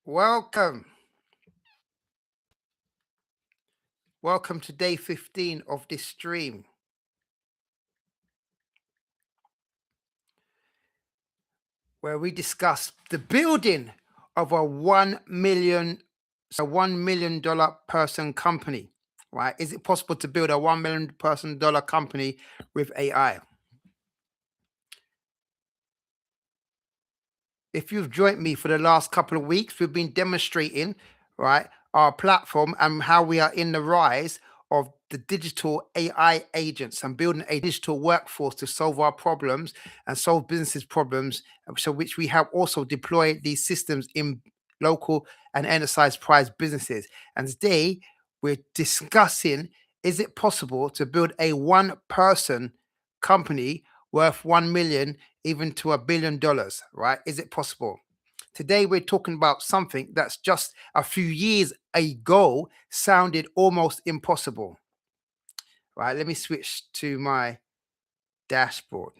Welcome. Welcome to day 15 of this stream, where we discuss the building of a $1 million person company. Right? Is it possible to build a $1 million company with AI? If you've joined me for the last couple of weeks, we've been demonstrating, right, our platform and how we are in the rise of the digital AI agents and building a digital workforce to solve our problems and solve businesses problems. So which we have also deployed these systems in local and enterprise prize businesses. And today we're discussing, is it possible to build a one person company worth 1 million even to $1 billion, right? Is it possible? Today, we're talking about something that's just a few years ago sounded almost impossible, right? Let me switch to my dashboard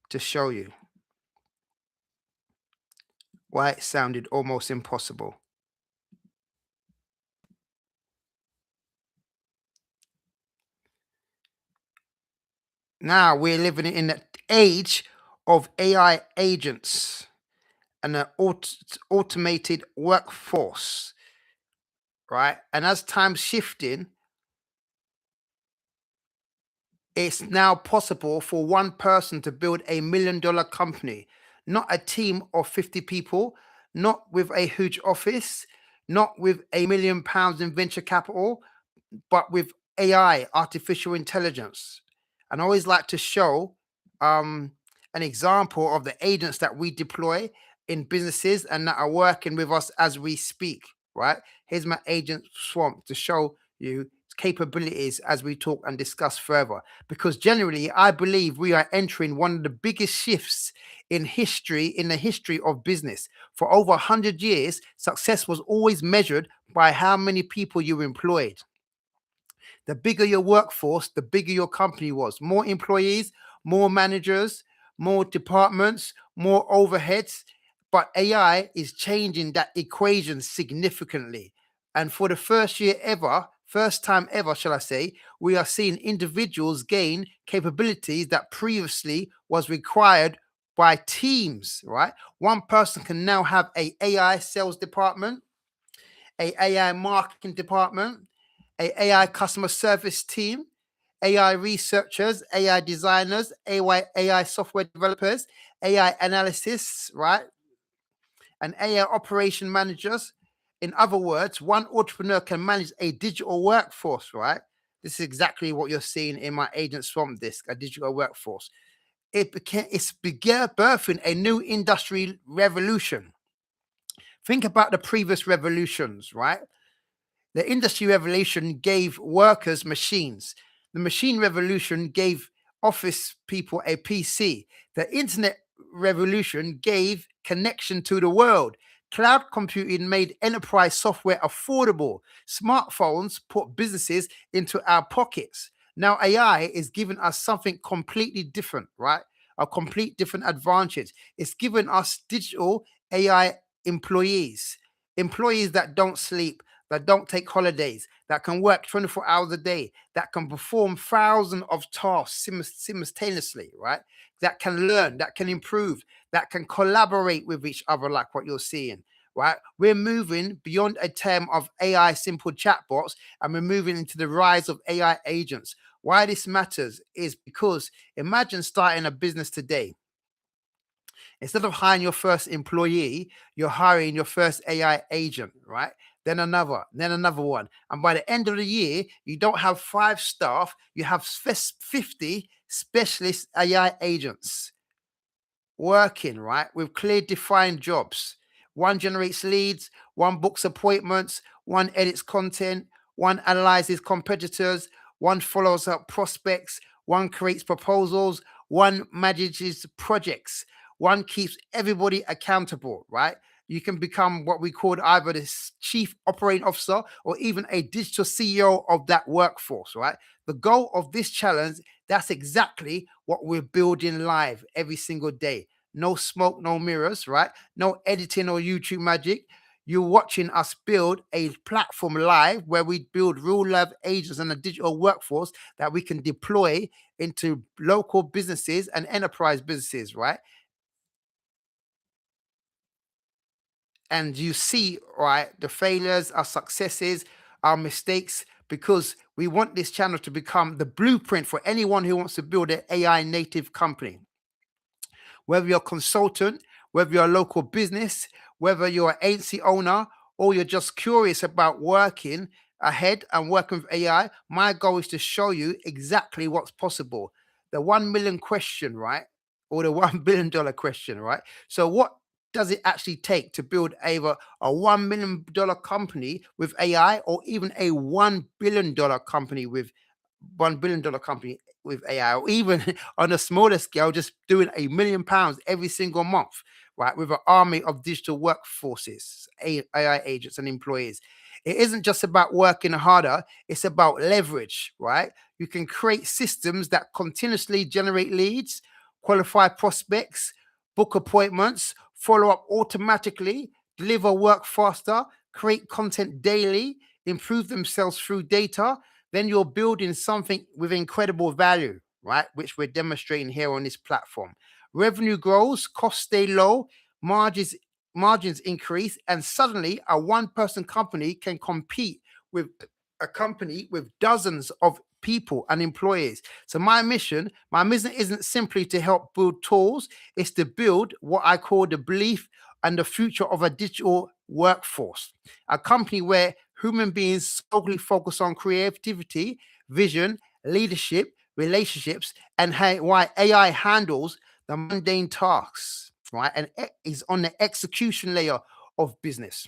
to show you why it sounded almost impossible. Now we're living in the age of AI agents and an automated workforce, right? And as time's shifting, it's now possible for one person to build $1 million company, not a team of 50 people, not with a huge office, not with £1 million in venture capital, but with AI, artificial intelligence. And I always like to show an example of the agents that we deploy in businesses and that are working with us as we speak, right? Here's my agent swamp to show you capabilities as we talk and discuss further. Because generally, I believe we are entering one of the biggest shifts in the history of business. For over 100 years, success was always measured by how many people you employed. The bigger your workforce, the bigger your company was. More employees, more managers, more departments, more overheads. But AI is changing that equation significantly. And for the first time ever, shall I say, we are seeing individuals gain capabilities that previously was required by teams, right? One person can now have a AI sales department, a AI marketing department, a AI customer service team, AI researchers, AI designers, AI software developers, AI analysts, right? And AI operation managers. In other words, one entrepreneur can manage a digital workforce, right? This is exactly what you're seeing in my Agent Swamp Disk, a digital workforce. It's began birthing a new industry revolution. Think about the previous revolutions, right? The industry revolution gave workers machines. The machine revolution gave office people a PC. The internet revolution gave connection to the world. Cloud computing made enterprise software affordable. Smartphones put businesses into our pockets. Now AI is giving us something completely different, right? A complete different advantage. It's given us digital AI employees that don't sleep, that don't take holidays, that can work 24 hours a day, that can perform thousands of tasks simultaneously, right? That can learn, that can improve, that can collaborate with each other, like what you're seeing, right? We're moving beyond a term of AI simple chatbots and we're moving into the rise of AI agents. Why this matters is because imagine starting a business today. Instead of hiring your first employee, you're hiring your first AI agent, right? Then another one. And by the end of the year, you don't have 5 staff, you have 50 specialist AI agents working, right? With clear defined jobs. One generates leads, one books appointments, one edits content, one analyzes competitors, one follows up prospects, one creates proposals, one manages projects, one keeps everybody accountable, right? You can become what we call either the chief operating officer or even a digital CEO of that workforce, right? The goal of this challenge, that's exactly what we're building live every single day. No smoke, no mirrors, right? No editing or YouTube magic. you're watching us build a platform live where we build real live agents and a digital workforce that we can deploy into local businesses and enterprise businesses, right? And you see, right, the failures, our successes, our mistakes, because we want this channel to become the blueprint for anyone who wants to build an AI native company. Whether you're a consultant, whether you're a local business, whether you're an agency owner, or you're just curious about working ahead and working with AI, my goal is to show you exactly what's possible. The 1 million question, right? Or the $1 billion question, right? So, what does it actually take to build either a $1 million company with AI or even a $1 billion company with $1 billion company with AI, or even on a smaller scale, just doing £1 million every single month, right? With an army of digital workforces, AI agents, and employees. It isn't just about working harder, it's about leverage, right? You can create systems that continuously generate leads, qualify prospects, book appointments, follow up automatically, deliver work faster, create content daily, improve themselves through data. Then you're building something with incredible value, right? Which we're demonstrating here on this platform. Revenue grows, costs stay low, margins margins increase, and suddenly a one-person company can compete with a company with dozens of people and employees. So my mission isn't simply to help build tools, it's to build what I call the belief and the future of a digital workforce. A company where human beings solely focus on creativity, vision, leadership, relationships, and why AI handles the mundane tasks, right? And is on the execution layer of business.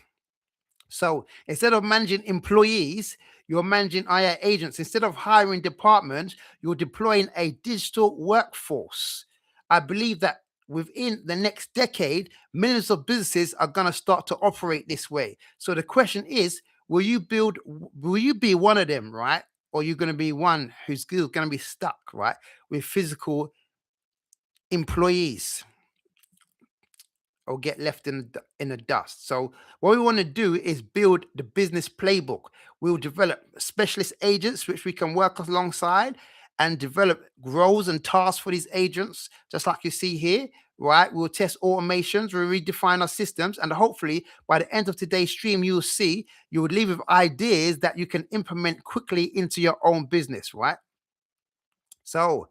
So instead of managing employees, you're managing AI agents. Instead of hiring departments, you're deploying a digital workforce. I believe that within the next decade, millions of businesses are going to start to operate this way. So the question is, will you be one of them, right? Or are you going to be one who's still going to be stuck, right, with physical employees? Or get left in the dust. So what we want to do is build the business playbook. We'll develop specialist agents which we can work alongside and develop roles and tasks for these agents, just like you see here. Right, we'll test automations, we'll redefine our systems, and hopefully by the end of today's stream, you'll see you would leave with ideas that you can implement quickly into your own business. Right, so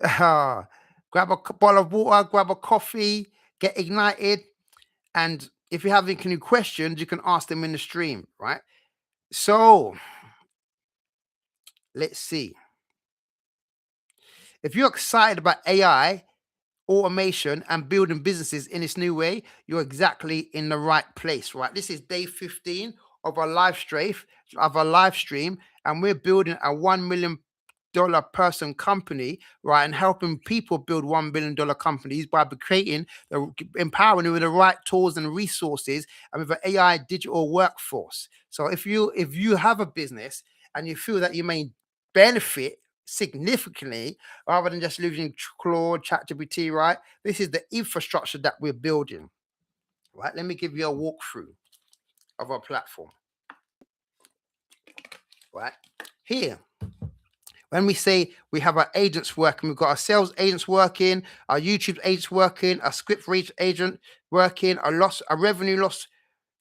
grab a bottle of water, grab a coffee, get ignited, and if you have any questions, you can ask them in the stream, right? So let's see. If you're excited about AI, automation, and building businesses in this new way, you're exactly in the right place, right? This is day 15 of our live stream, and we're building a $1 million person company, right? And helping people build $1 billion companies by creating empowering them with the right tools and resources and with an AI digital workforce. So if you have a business and you feel that you may benefit significantly rather than just using Claude, ChatGPT, right? This is the infrastructure that we're building, right? Let me give you a walkthrough of our platform, right? Here, when we say we have our agents working, we've got our sales agents working, our YouTube agents working, our script reach agent working, a revenue loss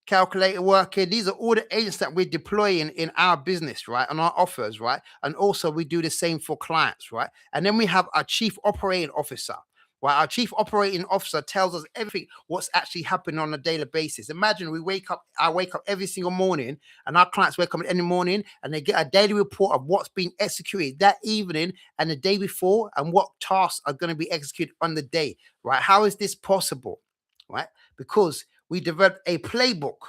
calculator working. These are all the agents that we're deploying in our business, right? On our offers, right? And also we do the same for clients, right? And then we have our chief operating officer. Right, our chief operating officer tells us everything what's actually happening on a daily basis. Imagine I wake up every single morning, and our clients wake up any morning and they get a daily report of what's been executed that evening and the day before, and what tasks are going to be executed on the day. Right? How is this possible? Right? Because we developed a playbook,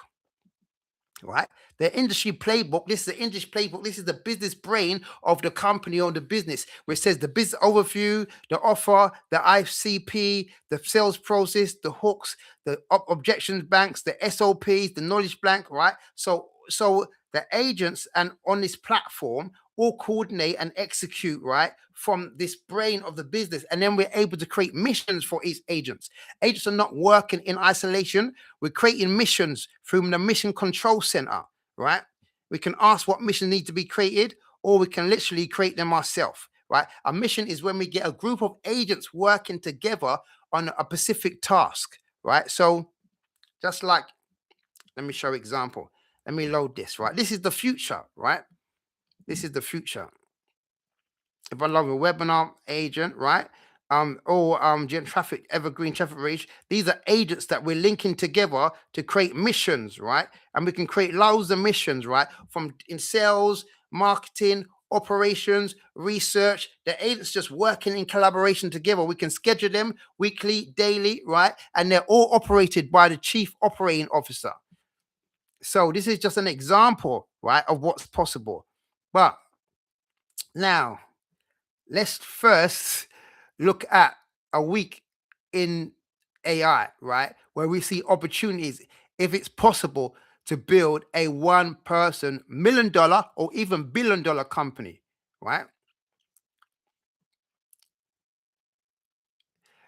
right? The industry playbook. This is the industry playbook. This is the business brain of the company or the business, where it says the business overview, the offer, the ICP, the sales process, the hooks, the objections banks, the SOPs, the knowledge blank, right? So the agents and on this platform all coordinate and execute, right, from this brain of the business. And then we're able to create missions for each agents. Agents are not working in isolation. We're creating missions through the mission control center, right? We can ask what mission need to be created, or we can literally create them ourselves, right? A mission is when we get a group of agents working together on a specific task, right? So just like, let me show you example. Let me load this, right? This is the future, right? This is the future. If I love a webinar agent, right? Or gen traffic, evergreen traffic reach. These are agents that we're linking together to create missions, right? And we can create loads of missions, right? From in sales, marketing, operations, research. The agents just working in collaboration together. We can schedule them weekly, daily, right? And they're all operated by the chief operating officer. So this is just an example, right, of what's possible. But now let's first look at a week in AI, right? Where we see opportunities, if it's possible to build a one person $1 million or even $1 billion company, right?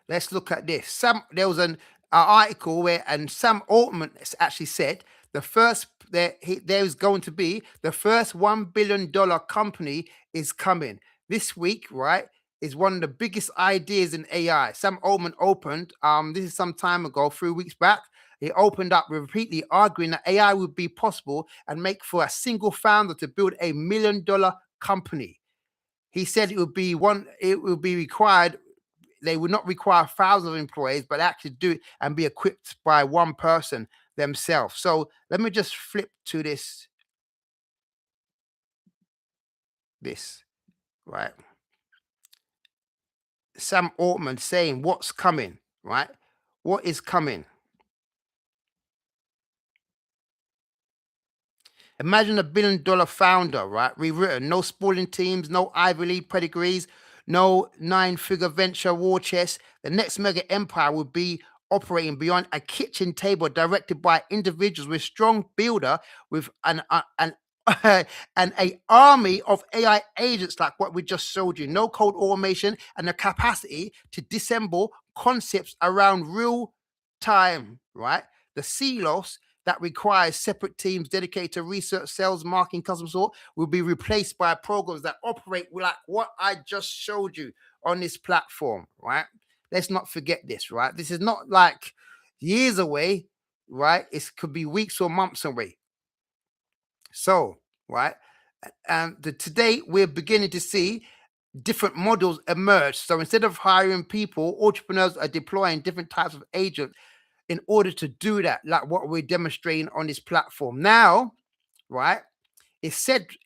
Let's look at this. There was an article where, and Sam Altman actually said there's going to be the first $1 billion company is coming this week, right? Is one of the biggest ideas in AI. Sam Altman opened, this is some time ago, 3 weeks back. He opened up repeatedly arguing that AI would be possible and make for a single founder to build a $1 million company. He said it would be required, they would not require thousands of employees, but actually do it and be equipped by one person themselves. So let me just flip to this, right? Sam Altman saying what's coming, right? What is coming? Imagine a $1 billion founder, right? Rewritten, no sprawling teams, no Ivy League pedigrees, no 9-figure venture war chest. The next mega empire would be operating beyond a kitchen table, directed by individuals with strong builder, with an and a army of AI agents like what we just showed you. No code automation and the capacity to disassemble concepts around real time, right? The silos that requires separate teams dedicated to research, sales, marketing, customer support will be replaced by programs that operate like what I just showed you on this platform, right? Let's not forget this, right? This is not like years away, right? It could be weeks or months away. So, right, and today we're beginning to see different models emerge. So instead of hiring people, entrepreneurs are deploying different types of agents in order to do that, like what we're demonstrating on this platform now, right? It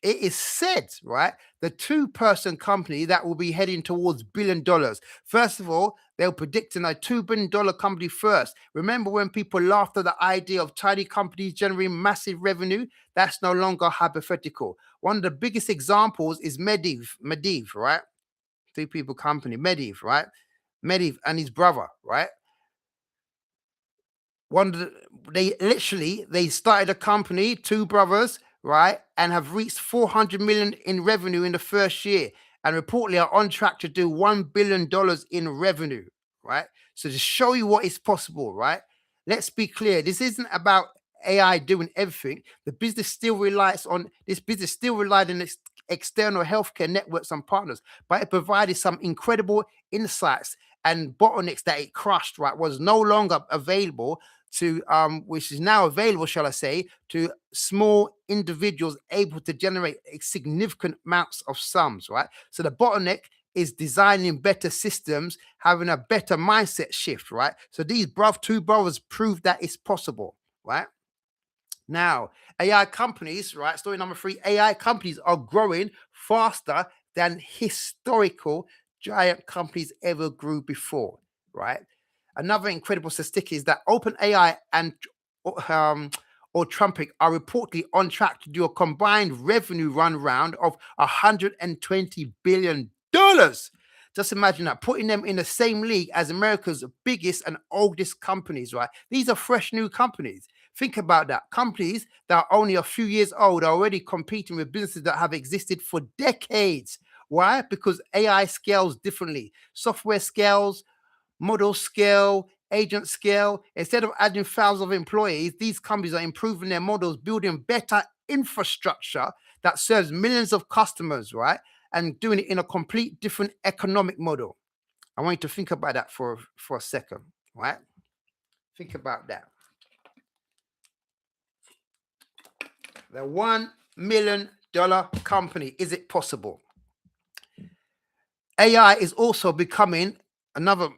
is said, right, the two-person company that will be heading towards $1 billion. First of all, they're predicting a $2 billion company first. Remember when people laughed at the idea of tiny companies generating massive revenue? That's no longer hypothetical. One of the biggest examples is Medivh, right? Two-people company, Medivh, right? Medivh and his brother, right? They started a company, two brothers, right, and have reached 400 million in revenue in the first year, and reportedly are on track to do $1 billion in revenue, right? So to show you what is possible, right? Let's be clear. This isn't about AI doing everything. This business still relied on external healthcare networks and partners, but it provided some incredible insights and bottlenecks that it crushed, right, was no longer available to which is now available, shall I say, to small individuals able to generate significant amounts of sums, right? So the bottleneck is designing better systems, having a better mindset shift, right? So these two brothers proved that it's possible, right? Now, AI companies, right? Story number 3, AI companies are growing faster than historical giant companies ever grew before, right? Another incredible statistic is that OpenAI and um, or Trumpet are reportedly on track to do a combined revenue run round of $120 billion. Just imagine that, putting them in the same league as America's biggest and oldest companies, right? These are fresh new companies. Think about that. Companies that are only a few years old are already competing with businesses that have existed for decades. Why? Because AI scales differently. Software scales, model scale, agent scale. Instead of adding thousands of employees, these companies are improving their models, building better infrastructure that serves millions of customers, right? And doing it in a complete different economic model. I want you to think about that for a second, right? Think about that. The $1 million company, is it possible? AI is also becoming another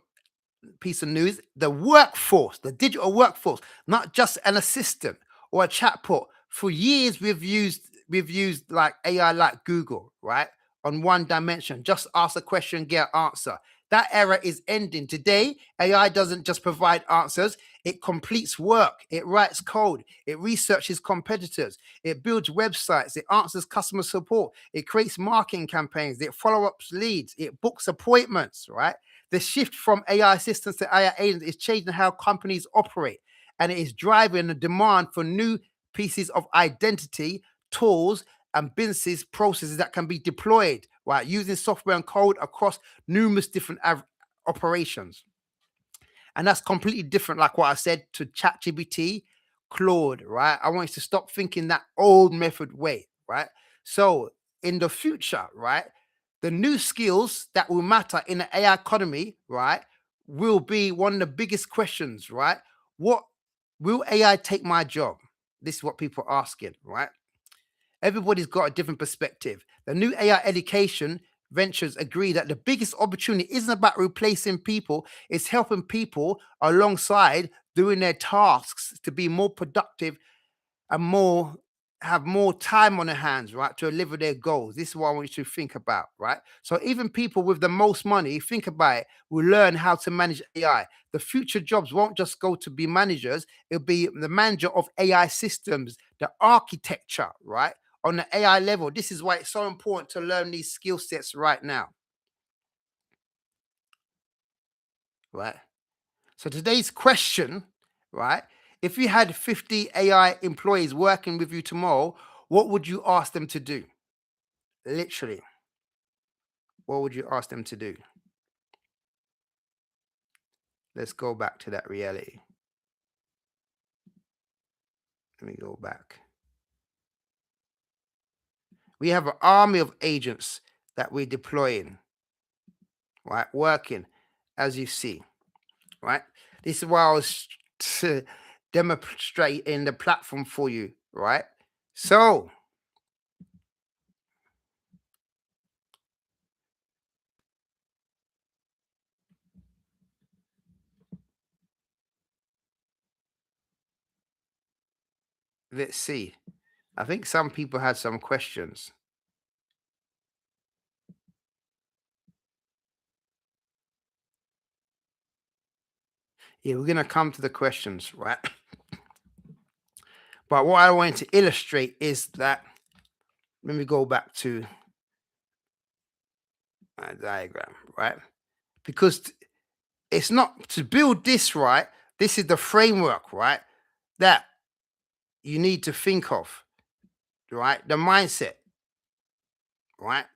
piece of news, the workforce, the digital workforce, not just an assistant or a chatbot. For years, we've used like AI like Google, right? On one dimension, just ask a question, get an answer. That era is ending. Today, AI doesn't just provide answers, it completes work, it writes code, it researches competitors, it builds websites, it answers customer support, it creates marketing campaigns, it follow up leads, it books appointments, right? The shift from AI assistants to AI agents is changing how companies operate, and it is driving the demand for new pieces of identity, tools, and businesses processes that can be deployed, right, using software and code across numerous different operations. And that's completely different, like what I said, to ChatGPT, Claude, right? I want you to stop thinking that old method way, right? So in the future, right, the new skills that will matter in the AI economy, right, will be one of the biggest questions, right? What will AI take my job? This is what people are asking, right? Everybody's got a different perspective. The new AI education ventures agree that the biggest opportunity isn't about replacing people, it's helping people alongside doing their tasks to be more productive and more have more time on their hands, right, to deliver their goals. This is what I want you to think about, right? So even people with the most money, think about it, will learn how to manage AI. The future jobs won't just go to be managers, it'll be the manager of AI systems, the architecture, right? On the AI level. This is why it's so important to learn these skill sets right now, right? So today's question, right? If you had 50 AI employees working with you tomorrow, what would you ask them to do? Literally, what would you ask them to do? Let's go back to that reality. Let me go back. We have an army of agents that we're deploying, right? Working, as you see, right? This is why I was demonstrating the platform for you, right? So let's see. I think some people had some questions. Yeah, we're going to come to the questions, right? But what I want to illustrate is that, let me go back to my diagram, right? Because it's not to build this, right? This is the framework, right? That you need to think of, right? The mindset, right?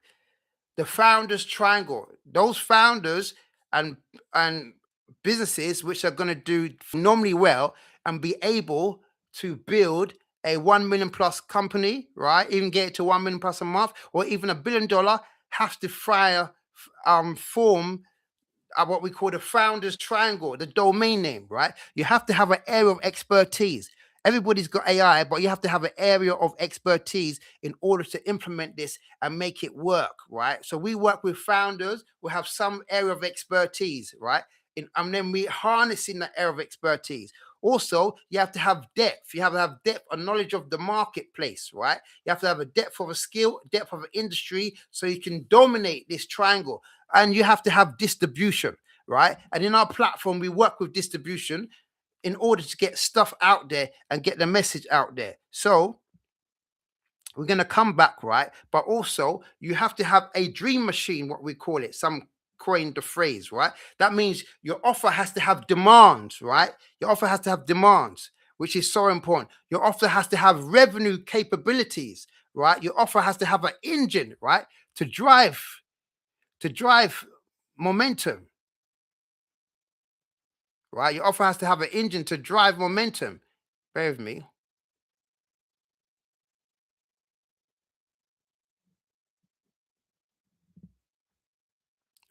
The founders triangle, those founders and and businesses which are going to do phenomenally well and be able to build a 1 million plus company, right? Even get it to 1 million plus a month, or even $1 billion, have to form what we call the founders triangle, the domain name, right? You have to have an area of expertise. Everybody's got AI, but you have to have an area of expertise in order to implement this and make it work, right? So we work with founders who have some area of expertise, right? And then we harnessing that area of expertise. Also, you have to have depth. You have to have depth and knowledge of the marketplace, right? You have to have a depth of a skill, depth of an industry, so you can dominate this triangle. And you have to have distribution, right? And in our platform, we work with distribution in order to get stuff out there and get the message out there. So we're going to come back, right? But also, you have to have a dream machine, what we call it. Some coined the phrase, right? That means your offer has to have demands, right? Your offer has to have demands. which is so important. Your offer has to have revenue capabilities, right? Your offer has to have an engine, right, to drive momentum, right? Your offer has to have an engine to drive momentum. Bear with me.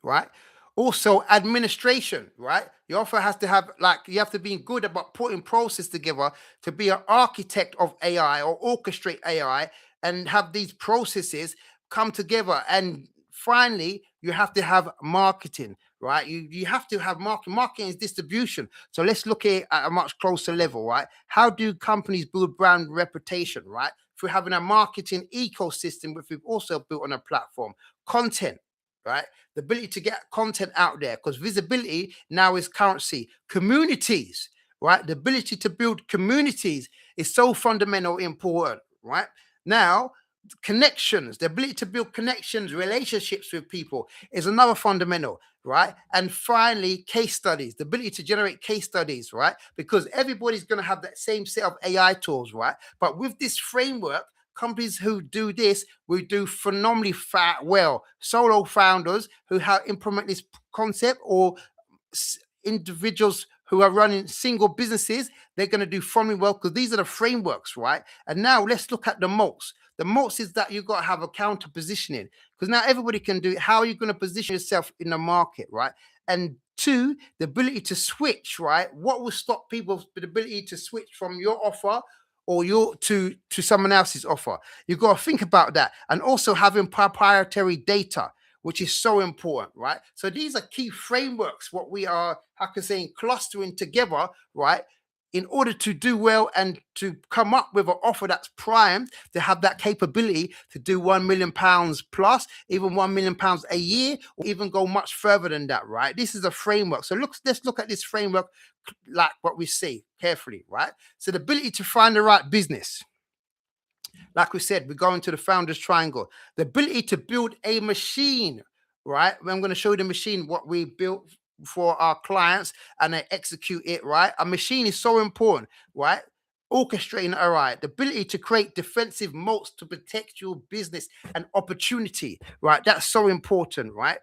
Right? Also, administration, right? You also has to have like you have to be good about putting process together to be an architect of AI or orchestrate AI and have these processes come together. And finally, you have to have marketing, right? You have to have marketing. Marketing is distribution. So let's look at a much closer level, right? How do companies build brand reputation, right? Through having a marketing ecosystem, which we've also built on a platform, content, right? The ability to get content out there because visibility now is currency. Communities, right? The ability to build communities is so fundamental important, right? Now, connections, the ability to build connections, relationships with people is another fundamental, right? And finally, case studies, the ability to generate case studies, right? Because everybody's going to have that same set of AI tools, right? But with this framework, companies who do this will do phenomenally well. Solo founders who have implement this concept or individuals who are running single businesses, they're going to do phenomenally well because these are the frameworks, right? And now let's look at the moats. The moats is that you've got to have a counter positioning because now everybody can do it. How are you going to position yourself in the market, right? And two, the ability to switch, right? What will stop people with the ability to switch from your offer or your to someone else's offer? You've got to think about that. And also having proprietary data, which is so important, right? So these are key frameworks, what we are, how can I say, clustering together, right? In order to do well and to come up with an offer that's primed to have that capability to do £1 million plus, even £1 million a year, or even go much further than that, right? This is a framework. So let's look at this framework like what we see carefully, right? So the ability to find the right business, like we said, we're going to the founder's triangle. The ability to build a machine, right? I'm going to show you the machine, what we built for our clients, and they execute it, right? A machine is so important, right? Orchestrating, all right. The ability to create defensive moats to protect your business and opportunity, right? That's so important, right?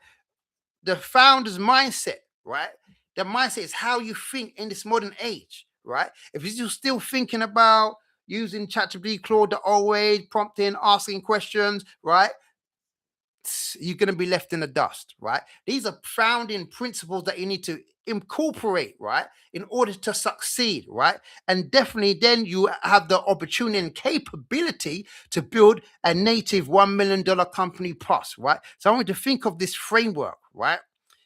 The founder's mindset, right? The mindset is how you think in this modern age, right? If you're still thinking about using ChatGPT, Claude the old way, prompting, asking questions, right? You're going to be left in the dust, right? These are founding principles that you need to incorporate, right, in order to succeed, right? And definitely then you have the opportunity and capability to build a native $1 million company plus, right? So I want you to think of this framework, right?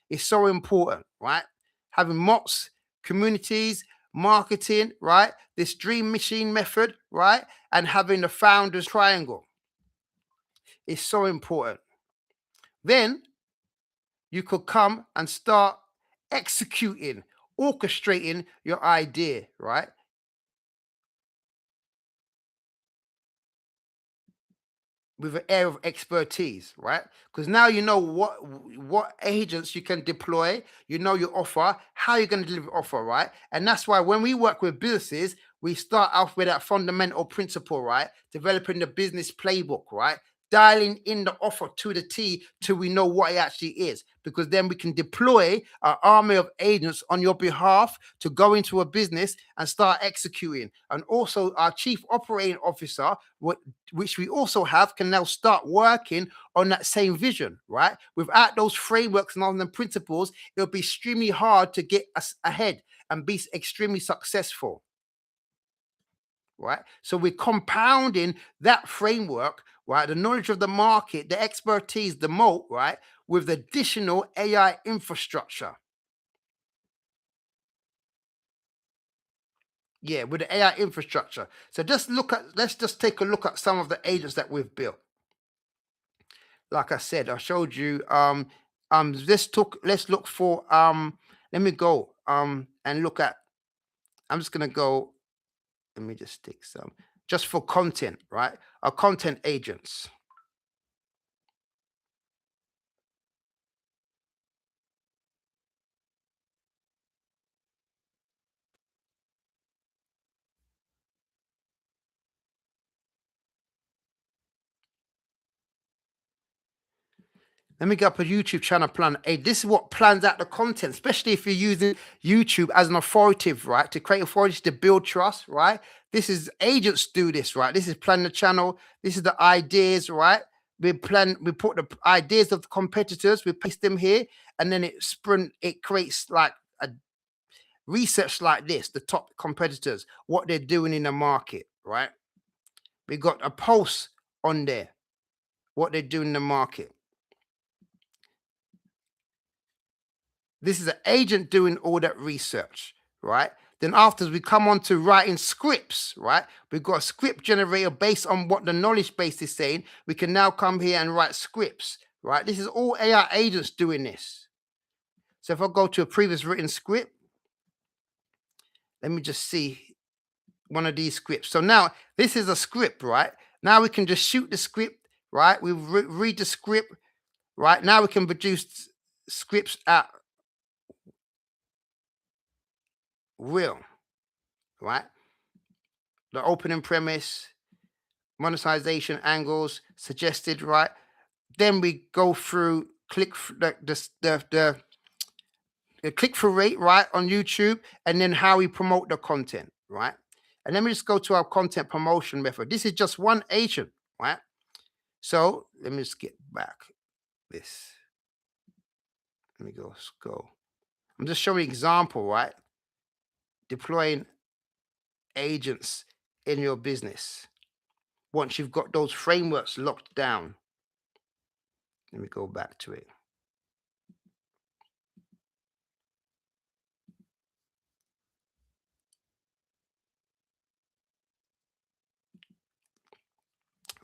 It's so important, right? Having mocks, communities, marketing, right? This dream machine method, right? And having the founder's triangle is so important. Then you could come and start executing, orchestrating your idea, right? With an air of expertise, right? Because now you know what agents you can deploy, you know your offer, how you're going to deliver offer, right? And that's why when we work with businesses, we start off with that fundamental principle, right? Developing the business playbook, right? Dialing in the offer to the T till we know what it actually is, because then we can deploy our army of agents on your behalf to go into a business and start executing. And also, our chief operating officer, which we also have, can now start working on that same vision, right? Without those frameworks and on the principles, it'll be extremely hard to get us ahead and be extremely successful, right? So we're compounding that framework, right? The knowledge of the market, the expertise, the moat, right? With additional AI infrastructure. Yeah, with the AI infrastructure. So let's just take a look at some of the agents that we've built. Like I said, I showed you let's look for let me go and look at, I'm just gonna go, let me just take some just for content, right? Our content agents. Let me get up a YouTube channel plan. Hey, this is what plans out the content, especially if you're using YouTube as an authoritative, right? To create authority, to build trust, right? This is agents do this, right? This is plan the channel. This is the ideas, right? We put the ideas of the competitors, we paste them here, and then it creates like a research like this, the top competitors, what they're doing in the market, right? We got a post on there, what they're doing in the market. This is an agent doing all that research, right? Then after we come on to writing scripts, right? We've got a script generator based on what the knowledge base is saying. We can now come here and write scripts, right? This is all AI agents doing this. So if I go to a previous written script, let me just see one of these scripts. So now this is a script, right? Now we can just shoot the script, right? We read the script, right? Now we can produce scripts at will, right? The opening premise, monetization angles suggested, right? Then we go through the click-through rate, right, on YouTube, and then how we promote the content, right? And let me just go to our content promotion method. This is just one agent, right? So let me just get back this. Let me go. I'm just showing an example, right? Deploying agents in your business. Once you've got those frameworks locked down. Let me go back to it.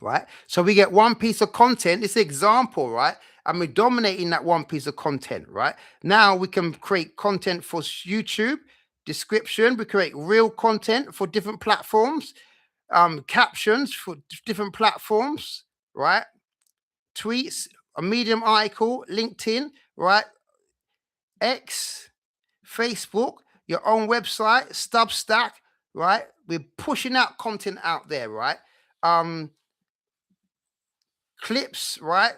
Right? So we get one piece of content, this example, right? And we're dominating that one piece of content, right? Now we can create content for YouTube, description, we create real content for different platforms, captions for different platforms, right? Tweets, a Medium article, LinkedIn, right? X, Facebook, your own website, Substack, right? We're pushing out content out there, right? Clips, right?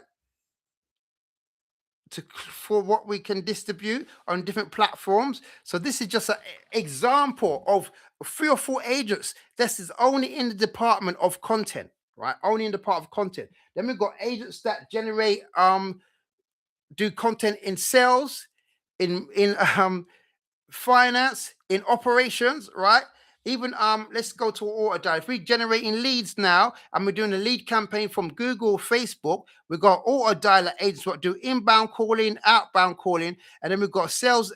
For what we can distribute on different platforms. So this is just an example of 3 or 4 agents. This is only in the department of content, right? Only in the part of content. Then we've got agents that generate, do content in sales, in finance, in operations, right? Even let's go to auto dial. If we're generating leads now and we're doing a lead campaign from Google, Facebook, we've got auto dialer agents what do inbound calling, outbound calling, and then we've got sales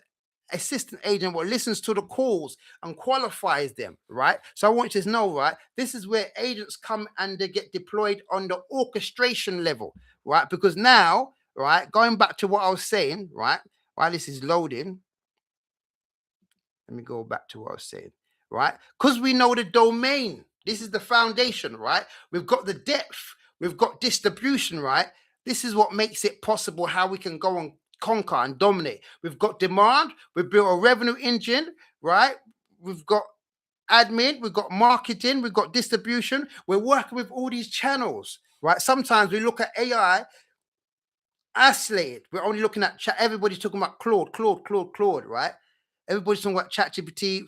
assistant agent what listens to the calls and qualifies them, right? So I want you to know, right? This is where agents come and they get deployed on the orchestration level, right? Because now, right, going back to what I was saying, right, while this is loading, let me go back to what I was saying, right? Because we know the domain. This is the foundation, right? We've got the depth, we've got distribution, right? This is what makes it possible how we can go and conquer and dominate. We've got demand, we've built a revenue engine, right? We've got admin, we've got marketing, we've got distribution. We're working with all these channels, right? Sometimes we look at AI isolated. We're only looking at chat. Everybody's talking about Claude, right? Everybody's talking about ChatGPT,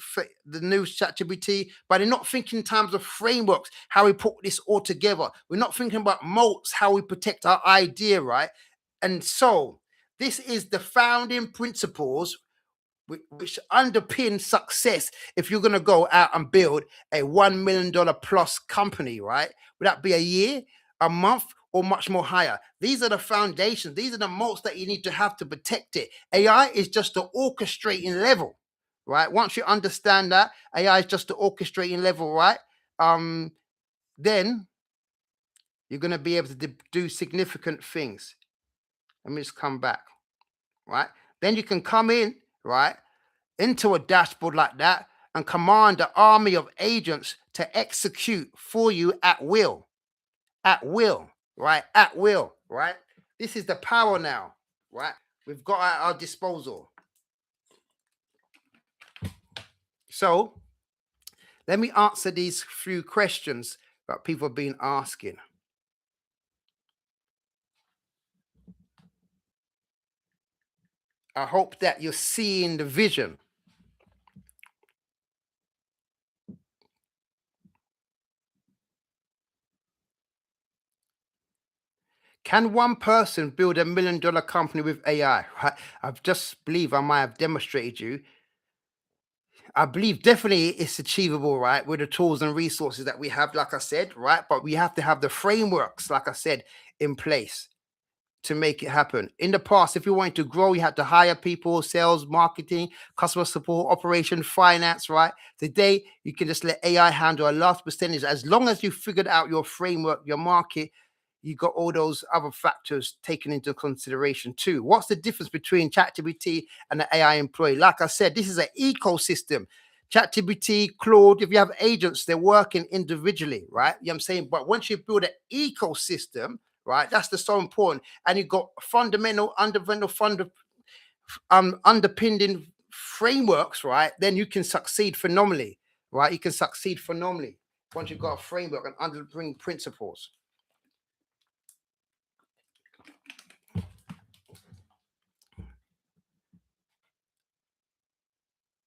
the new ChatGPT, but they're not thinking in terms of frameworks, how we put this all together. We're not thinking about moats, how we protect our idea, right? And so this is the founding principles which underpin success if you're going to go out and build a $1 million plus company, right? Would that be a year, a month, or much more higher? These are the foundations. These are the moats that you need to have to protect it. AI is just the orchestrating level, right? Once you understand that AI is just the orchestrating level, right? Then you're going to be able to do significant things. Let me just come back, right? Then you can come in, right, into a dashboard like that and command an army of agents to execute for you at will, right? At will, right? This is the power now, right? We've got at our disposal. So let me answer these few questions that people have been asking. I hope that you're seeing the vision. Can one person build $1 million company with AI? Right? I just believe I might have demonstrated you. I believe definitely it's achievable, right? With the tools and resources that we have, like I said, right? But we have to have the frameworks, like I said, in place to make it happen. In the past, if you wanted to grow, you had to hire people, sales, marketing, customer support, operation, finance, right? Today, you can just let AI handle a large percentage. As long as you figured out your framework, your market, you got all those other factors taken into consideration too. What's the difference between ChatGPT and an AI employee? Like I said, this is an ecosystem. ChatGPT, Claude, if you have agents, they're working individually, right? You know what I'm saying? But once you build an ecosystem, right, that's the so important. And you've got underpinning frameworks, right? Then you can succeed phenomenally, right? You can succeed phenomenally once you've got a framework and underpinning principles.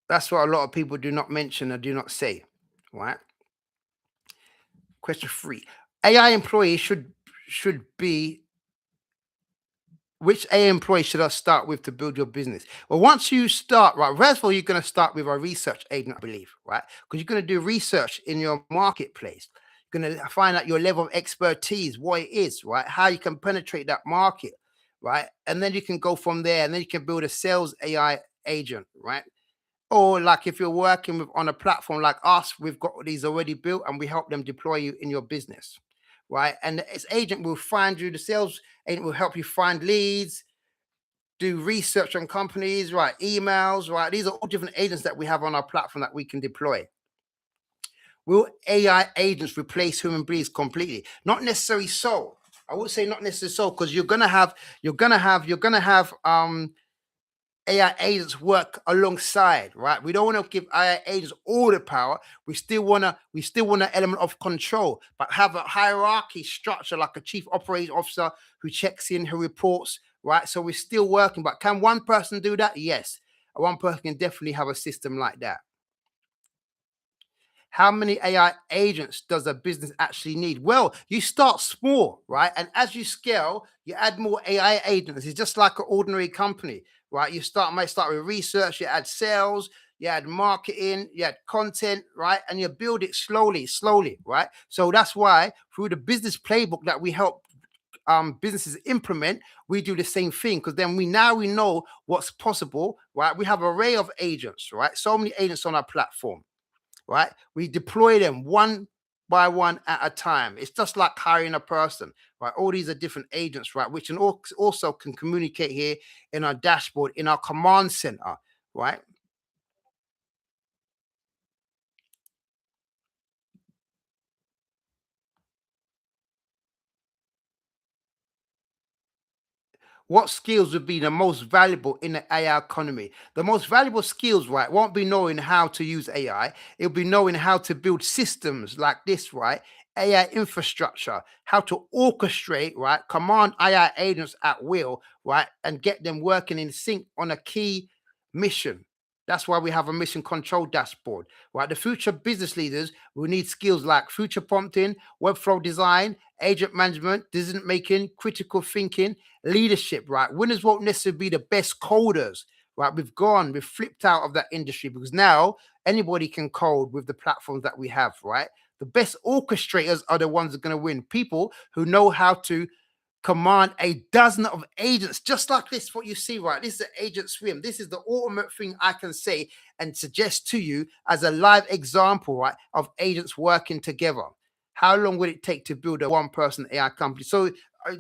That's what a lot of people do not mention or do not say, right? Question three: AI employees should be which AI employee should I start with to build your business? Well, once you start, right, first of all, you're going to start with a research agent, I believe, right? Because you're going to do research in your marketplace. You're going to find out your level of expertise, what it is, right? How you can penetrate that market, right? And then you can go from there and then you can build a sales AI agent, right? Or like if you're working with on a platform like us, we've got these already built and we help them deploy you in your business, right? And this agent will find you, the sales agent will help you find leads, do research on companies, right? Emails, right? These are all different agents that we have on our platform that we can deploy. Will AI agents replace human beings completely? Not necessarily so. I would say not necessarily so because you're gonna have AI agents work alongside, right? We don't want to give AI agents all the power. We still want an element of control, but have a hierarchy structure like a chief operating officer who checks in, who reports, right? So we're still working, but can one person do that? Yes. One person can definitely have a system like that. How many AI agents does a business actually need? Well, you start small, right? And as you scale, you add more AI agents. It's just like an ordinary company, right? Might start with research, you add sales, you add marketing, you add content, right? And you build it slowly, slowly, right? So that's why through the business playbook that we help businesses implement, we do the same thing because then we know what's possible, right? We have an array of agents, right? So many agents on our platform, right? We deploy them one by one at a time. It's just like hiring a person, right? All these are different agents, right? Which can also can communicate here in our dashboard, in our command center, right? What skills would be the most valuable in the AI economy? The most valuable skills, right, won't be knowing how to use AI. It'll be knowing how to build systems like this, right? AI infrastructure, how to orchestrate, right? Command AI agents at will, right? And get them working in sync on a key mission. That's why we have a mission control dashboard, right? The future business leaders will need skills like future prompting, webflow design, agent management, decision making, critical thinking, leadership, right? Winners won't necessarily be the best coders, right? We've flipped out of that industry because now anybody can code with the platforms that we have, right? The best orchestrators are the ones that are going to win. People who know how to command a dozen of agents, just like this, what you see, right? This is an agent swim. This is the ultimate thing I can say and suggest to you as a live example, right, of agents working together. How long would it take to build a one person AI company? So,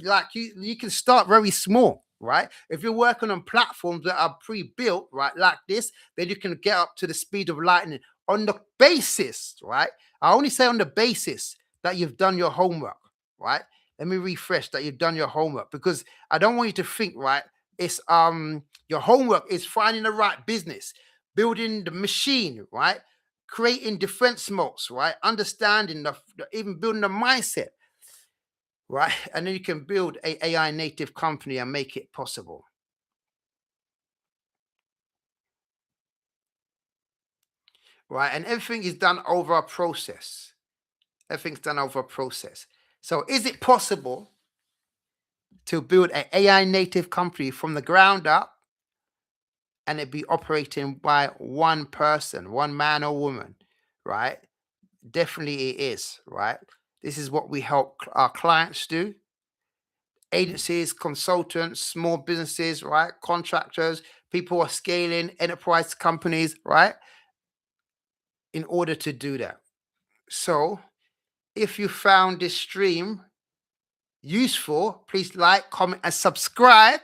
like you can start very small, right? If you're working on platforms that are pre-built, right, like this, then you can get up to the speed of lightning on the basis, right? I only say on the basis that you've done your homework, right? Let me refresh that you've done your homework because I don't want you to think, right? It's your homework is finding the right business, building the machine, right? Creating defense modes, right? Understanding even building the mindset, right? And then you can build a AI native company and make it possible. right? And everything is done over a process. Everything's done over a process. So is it possible to build an AI native company from the ground up and it be operating by one person, one man or woman, right? Definitely it is, right? This is what we help our clients do. Agencies, consultants, small businesses, right? Contractors, people who are scaling enterprise companies, right? In order to do that. So if you found this stream useful, please like, comment, and subscribe.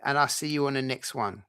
And I'll see you on the next one.